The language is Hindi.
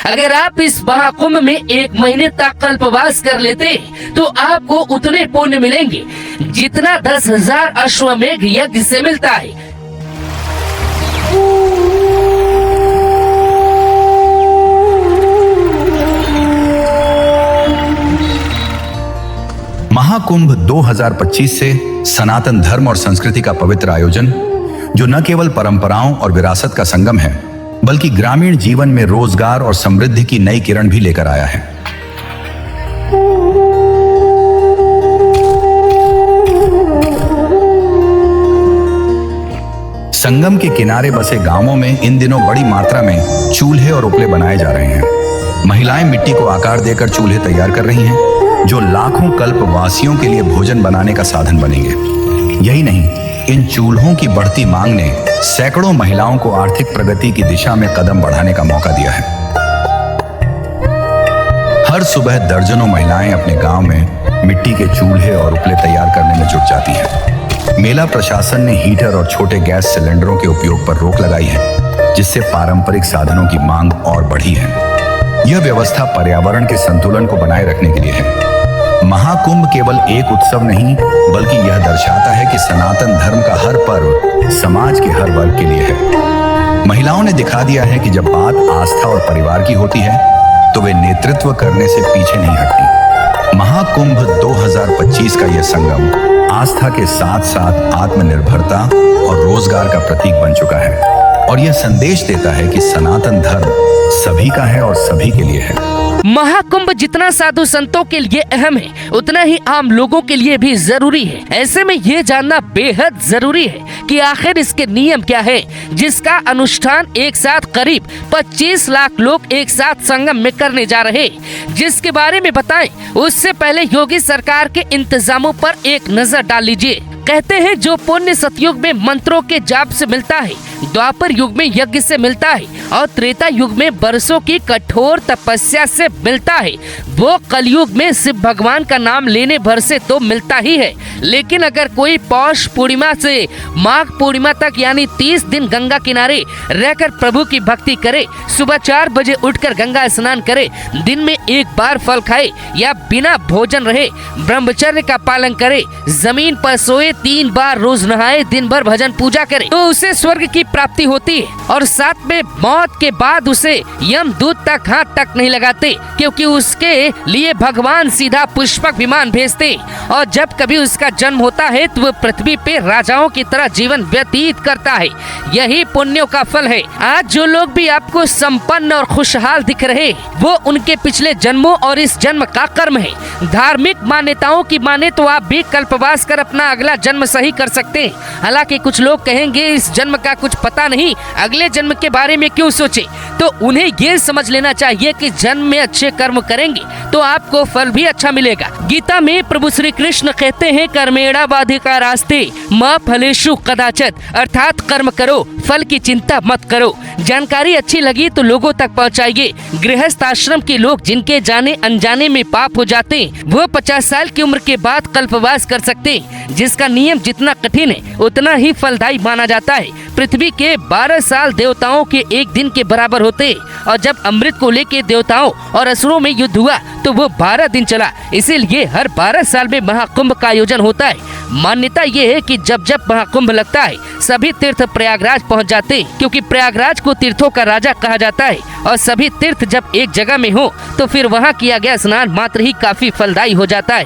अगर आप इस महाकुंभ में 1 महीने तक कल्पवास कर लेते तो आपको उतने पुण्य मिलेंगे जितना 10,000 अश्वमेघ यज्ञ से मिलता है। महाकुंभ 2025 से सनातन धर्म और संस्कृति का पवित्र आयोजन, जो न केवल परंपराओं और विरासत का संगम है, बल्कि ग्रामीण जीवन में रोजगार और समृद्धि की नई किरण भी लेकर आया है। संगम के किनारे बसे गांवों में इन दिनों बड़ी मात्रा में चूल्हे और उपले बनाए जा रहे हैं। महिलाएं मिट्टी को आकार देकर चूल्हे तैयार कर रही हैं, जो लाखों कल्पवासियों के लिए भोजन बनाने का साधन बनेंगे। यही नहीं, इन चूल्हों की बढ़ती मांग ने सैकड़ों महिलाओं को आर्थिक प्रगति की दिशा में कदम बढ़ाने का मौका दिया है। हर सुबह दर्जनों महिलाएं अपने गांव में मिट्टी के चूल्हे और उपले तैयार करने में जुट जाती हैं। मेला प्रशासन ने हीटर और छोटे गैस सिलेंडरों के उपयोग पर रोक लगाई है, जिससे पारंपरिक साधनों की मांग और बढ़ी है। यह व्यवस्था पर्यावरण के संतुलन को बनाए रखने के लिए है। महाकुंभ केवल एक उत्सव नहीं, बल्कि यह दर्शाता है कि सनातन धर्म का हर पर्व समाज के हर वर्ग के लिए है। महिलाओं ने दिखा दिया है कि जब बात आस्था और परिवार की होती है तो वे नेतृत्व करने से पीछे नहीं हटती। महाकुंभ 2025 का यह संगम आस्था के साथ साथ आत्मनिर्भरता और रोजगार का प्रतीक बन चुका है, और यह संदेश देता है कि सनातन धर्म सभी का है और सभी के लिए है। महाकुंभ जितना साधु संतों के लिए अहम है, उतना ही आम लोगों के लिए भी जरूरी है। ऐसे में ये जानना बेहद जरूरी है कि आखिर इसके नियम क्या है, जिसका अनुष्ठान एक साथ करीब 25 लाख लोग एक साथ संगम में करने जा रहे, जिसके बारे में बताएं उससे पहले योगी सरकार के इंतजामों पर एक नजर डाल लीजिए। कहते हैं जो पुण्य सतयुग में मंत्रों के जाप से मिलता है, द्वापर युग में यज्ञ से मिलता है और त्रेता युग में बरसों की कठोर तपस्या से मिलता है, वो कलयुग में शिव भगवान का नाम लेने भर से तो मिलता ही है। लेकिन अगर कोई पौष पूर्णिमा से माघ पूर्णिमा तक यानी 30 दिन गंगा किनारे रहकर प्रभु की भक्ति करे, सुबह 4 बजे उठकर गंगा स्नान करे, दिन में एक बार फल खाए या बिना भोजन रहे, ब्रह्मचर्य का पालन करे, जमीन पर सोए, 3 बार रोज नहाए, दिन भर भजन पूजा करे, तो उसे स्वर्ग की प्राप्ति होती है। और साथ में मौत के बाद उसे यमदूत तक हाथ तक नहीं लगाते, क्योंकि उसके लिए भगवान सीधा पुष्पक विमान भेजते। और जब कभी उसका जन्म होता है तो वह पृथ्वी पे राजाओं की तरह जीवन व्यतीत करता है। यही पुण्यों का फल है। आज जो लोग भी आपको संपन्न और खुशहाल दिख रहे, वो उनके पिछले जन्मों और इस जन्म का कर्म है। धार्मिक मान्यताओं की माने तो आप भी कल्पवास कर अपना अगला जन्म सही कर सकते हैं। हालांकि कुछ लोग कहेंगे इस जन्म का कुछ पता नहीं, अगले जन्म के बारे में क्यों सोचे, तो उन्हें ये समझ लेना चाहिए कि जन्म में अच्छे कर्म करेंगे तो आपको फल भी अच्छा मिलेगा। गीता में प्रभु श्री कृष्ण कहते हैं कर्मेणावाधिकारास्ते मा फलेषु कदाचित, अर्थात कर्म करो, फल की चिंता मत करो। जानकारी अच्छी लगी तो लोगों तक पहुंचाइए। गृहस्थ आश्रम के लोग जिनके जाने अनजाने में पाप हो जाते हैं, वो 50 साल की उम्र के बाद कल्पवास कर सकते हैं, जिसका नियम जितना कठिन है उतना ही फलदायी माना जाता है। पृथ्वी के 12 साल देवताओं के एक दिन के बराबर होते, और जब अमृत को लेके देवताओं और असुरों में युद्ध हुआ तो वो 12 दिन चला। इसीलिए हर 12 साल में महाकुंभ का आयोजन होता है। मान्यता ये है कि जब जब महाकुंभ लगता है सभी तीर्थ प्रयागराज पहुंच जाते हैं, क्योंकि प्रयागराज को तीर्थों का राजा कहा जाता है। और सभी तीर्थ जब एक जगह में हो तो फिर वहां किया गया स्नान मात्र ही काफी फलदायी हो जाता है।